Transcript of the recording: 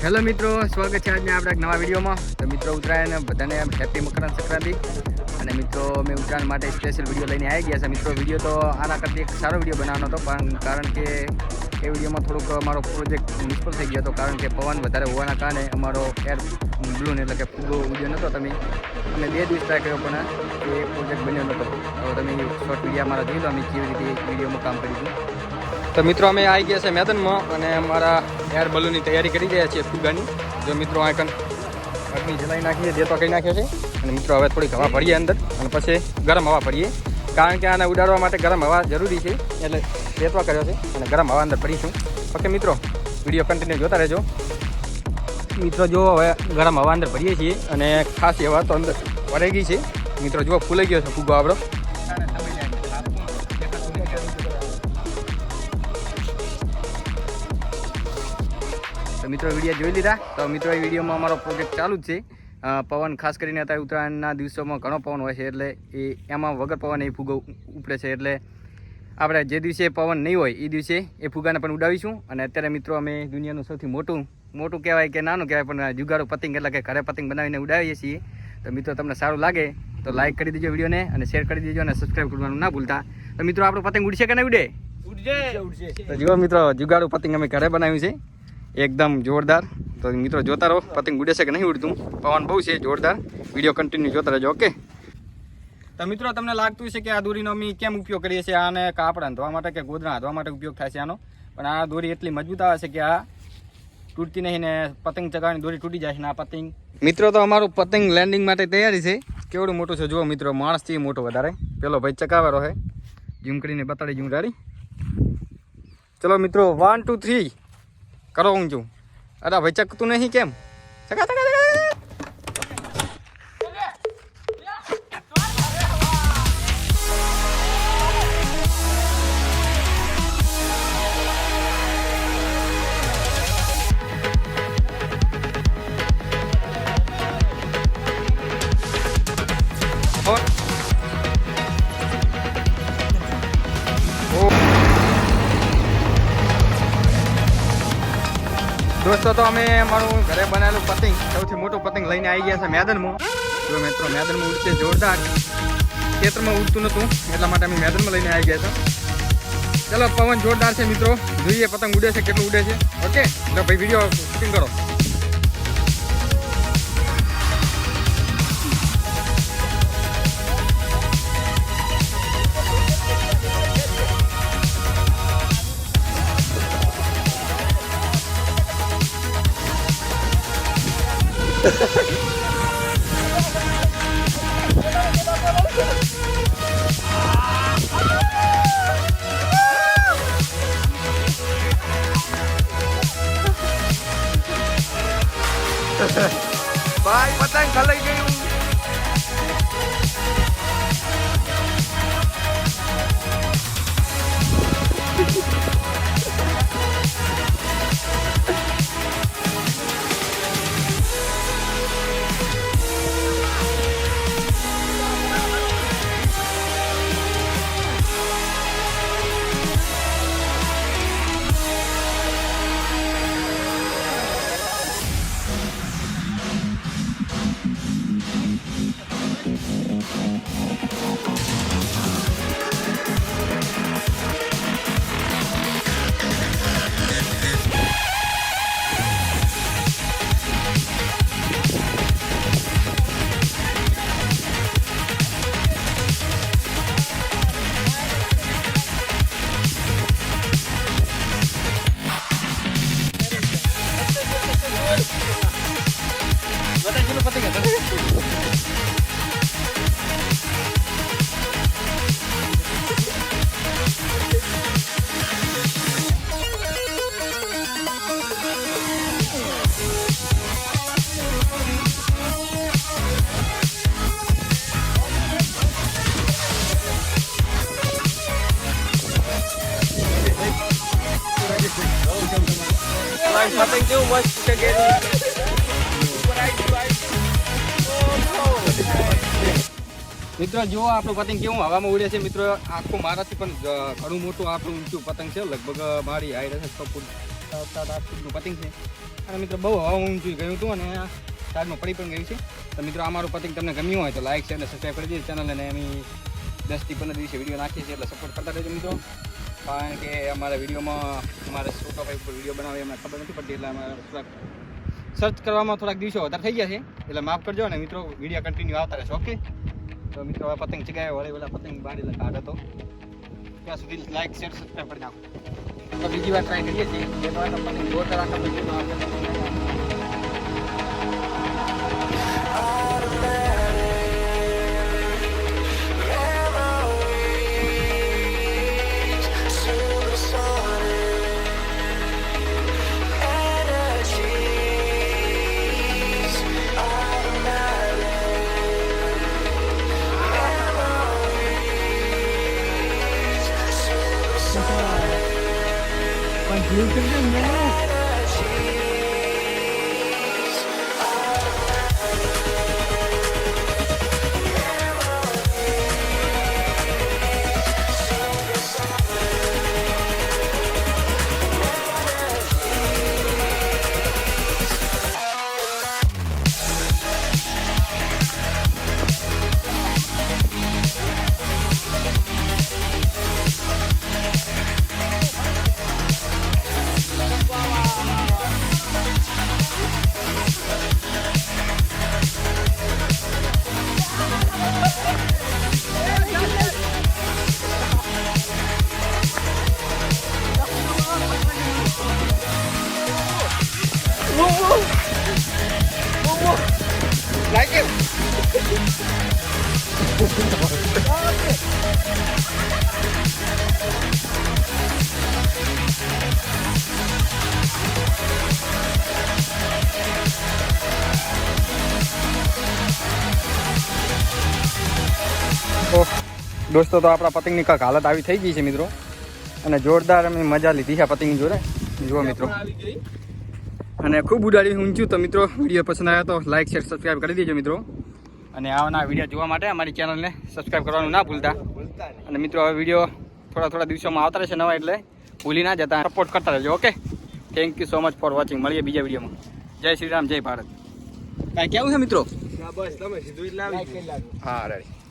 Hello મિત્રો, સ્વાગત છે આજના આપણા નવા વિડીયોમાં. તો મિત્રો ઉત્તરાયણ બધાને હેપી મકર સંક્રાંતિ. અને મિત્રો અમે ઉત્તરાયણ માટે સ્પેશિયલ વિડીયો લઈને આવી ગયા છે. મિત્રો વિડીયો તો આના કરતાં એક સારો વિડીયો બનાવવાનો હતો, પણ કારણ કે એ વિડીયોમાં થોડુંક અમારો પ્રોજેક્ટ નિષ્ફળ થઈ ગયો હતો, કારણ કે પવન વધારે હોવાના કારણે અમારો એર બ્લૂન એટલે કે ફૂગો ઉડ્યો નહોતો. અમે 2 દિવસ ટ્રાય કર્યો પણ એ પ્રોજેક્ટ બન્યો નહોતો. તો તમે શોર્ટ વિડીયો અમારા જોઈ લો અમે કેવી રીતે વિડીયોમાં કામ કરીશું. તો મિત્રો અમે આવી ગયા છે મેદાનમાં અને અમારા એર બલૂનની તૈયારી કરી રહ્યા છીએ ફુગાની. જો મિત્રો આ અગ્નિ જલાવી નાખીએ, દેતો કરી નાખ્યો છે. અને મિત્રો હવે થોડીક હવા ભરીએ અંદર અને પછી ગરમ હવા ભરીએ, કારણ કે આને ઉડાડવા માટે ગરમ હવા જરૂરી છે. એટલે દેતવા કર્યો છે અને ગરમ હવા અંદર ભરીશું. ઓકે મિત્રો, વિડીયો કન્ટિન્યુ જોતા રહેજો. મિત્રો જો હવે ગરમ હવા અંદર ભરીએ છીએ અને ખાસ હવા તો અંદર ભરાઈ ગઈ છે. મિત્રો જુઓ ફૂલાઈ ગયો છે ફુગો આપણો. મિત્રો વિડીયો જોઈ લીધા. તો મિત્રો એ વિડીયોમાં અમારો પ્રોજેક્ટ ચાલુ જ છે. પવન ખાસ કરીને અત્યારે ઉત્તરાયણના દિવસોમાં ઘણો પવન હોય છે, એટલે એમાં વગર પવન એ ફુગો ઉપડે છે. એટલે આપણે જે દિવસે પવન નહીં હોય એ દિવસે એ ફુગાને પણ ઉડાવીશું. અને અત્યારે મિત્રો અમે દુનિયાનું સૌથી મોટું કહેવાય કે નાનું કહેવાય પણ જુગાડું પતંગ એટલે કે ઘરે પતંગ બનાવીને ઉડાવીએ છીએ. તો મિત્રો તમને સારું લાગે તો લાઈક કરી દેજો વિડીયોને અને શેર કરી દેજો અને સબસ્ક્રાઈબ કરવાનું ના ભૂલતા. તો મિત્રો આપણું પતંગ ઉડશે કે નહીં ઉડે? ઉડશે. તો જુઓ મિત્રો, જુગાડું પતંગ અમે ઘરે બનાવ્યું છે, એકદમ જોરદાર. તો મિત્રો જોતા રહો પતંગ ઉડે છે કે નહીં ઉડતું. પવન બહુ છે જોરદાર. વિડીયો કન્ટિન્યુ જોતા રહેજો. ઓકે. તો મિત્રો તમને લાગતું છે કે આ દોરીનો અમે કેમ ઉપયોગ કરીએ છીએ? આને કાપડા ધોવા માટે કે ગોદરા ધોવા માટે ઉપયોગ થાય છે આનો. પણ આ દોરી એટલી મજબૂત આવે છે કે આ તૂટતી નહીં ને પતંગ ચગાવવાની દોરી તૂટી જાય છે ને આ પતંગ. મિત્રો તો અમારું પતંગ લેન્ડિંગ માટે તૈયારી છે. કેવડું મોટું છે જુઓ મિત્રો, માણસથી મોટો વધારે. પેલો ભાઈ ચકાવેલો છે, ઝૂમ કરીને બતાડી ઝૂમ રાડી. ચલો મિત્રો 1 2 3 કરો હું છું. અરે ભાઈ ચકતું નહીં કેમ? ચકા ચકા ચકા. દોસ્તો તો અમે અમારું ઘરે બનાવેલું પતંગ, સૌથી મોટું પતંગ લઈને આવી ગયા છે મેદાનમાં. જો મિત્રો મેદાનમાં ઉડશે જોરદાર. ખેતરમાં ઉડતું નહોતું એટલા માટે અમે મેદાનમાં લઈને આવી ગયા હતા. ચલો પવન જોરદાર છે મિત્રો, જોઈએ પતંગ ઉડે છે કેટલું ઉડે છે. ઓકે એટલે ભાઈ વિડીયો શૂટિંગ કરો. ભાઈ પતંગ ખલાઈ ગયું. Panteng tu mas kita gini. મિત્રો જો આપણું પતંગ કેવું હવામાં ઉડે છે. મિત્રો આખું મારાથી પણ ઘણું મોટું આપણું ઊંચું પતંગ છે, લગભગ મારી હાઈટ હશે 6 ફૂટ 7-8 ફૂટનું પતંગ છે અને મિત્રો બહુ હવા ઊંચું ગયું હતું અને સાઈડમાં પડી પણ ગયું છે. તો મિત્રો અમારું પતંગ તમને ગમ્યું હોય તો લાઈક શેર અને સબસ્ક્રાઈબ કરી દેજો ચેનલ, અને અમે 10-15 દિવસે વિડીયો નાખીએ છીએ એટલે સપોર્ટ કરતા રહેજો મિત્રો. કારણ કે અમારા વિડીયોમાં અમારે સ્પોટીફાઈ ઉપર વિડીયો બનાવે અમને ખબર નથી પડતી, એટલે અમારે થોડાક સર્ચ કરવામાં થોડાક દિવસો વધારે થઈ ગયા છે, એટલે માફ કરજો. અને મિત્રો વિડીયો કન્ટિન્યુ આવતા રહેશે. ઓકે, તો મિત્રો હવે પતંગ ચગાવ્યો, વળે પેલા પતંગ બાંધેલા કાઢ હતો ત્યાં સુધી લાઈક શેર સબસ્ક્રાઈબ કરી નાખો. તો બીજી વાર ટ્રાય કરીએ છીએ એ તો પતંગ જોરદાર રાખવા પછી તો આપણે like it. દોસ્તો, તો આપણા પતંગની કાંઈક હાલત આવી થઈ ગઈ છે મિત્રો, અને જોરદાર અમે મજા લીધી છે પતંગની જોડે. જુઓ મિત્રો, અને ખૂબ ઉડાડી ઊંચું. તો મિત્રો વિડીયો પસંદ આવ્યો તો લાઈક શેર સબસ્ક્રાઈબ કરી દેજો મિત્રો, અને આવના વિડીયો જોવા માટે અમારી ચેનલને સબસ્ક્રાઈબ કરવાનું ના ભૂલતા. અને મિત્રો હવે વિડીયો થોડા દિવસોમાં આવતા રહેશે નવા, એટલે ભૂલી ના જતા, સપોર્ટ કરતા રહેજો. Okay, thank you so much for watching. મળીએ બીજા વિડીયોમાં. જય શ્રી રામ, જય ભારત. કાંઈ કેવું છે મિત્રો? હા, રેડી.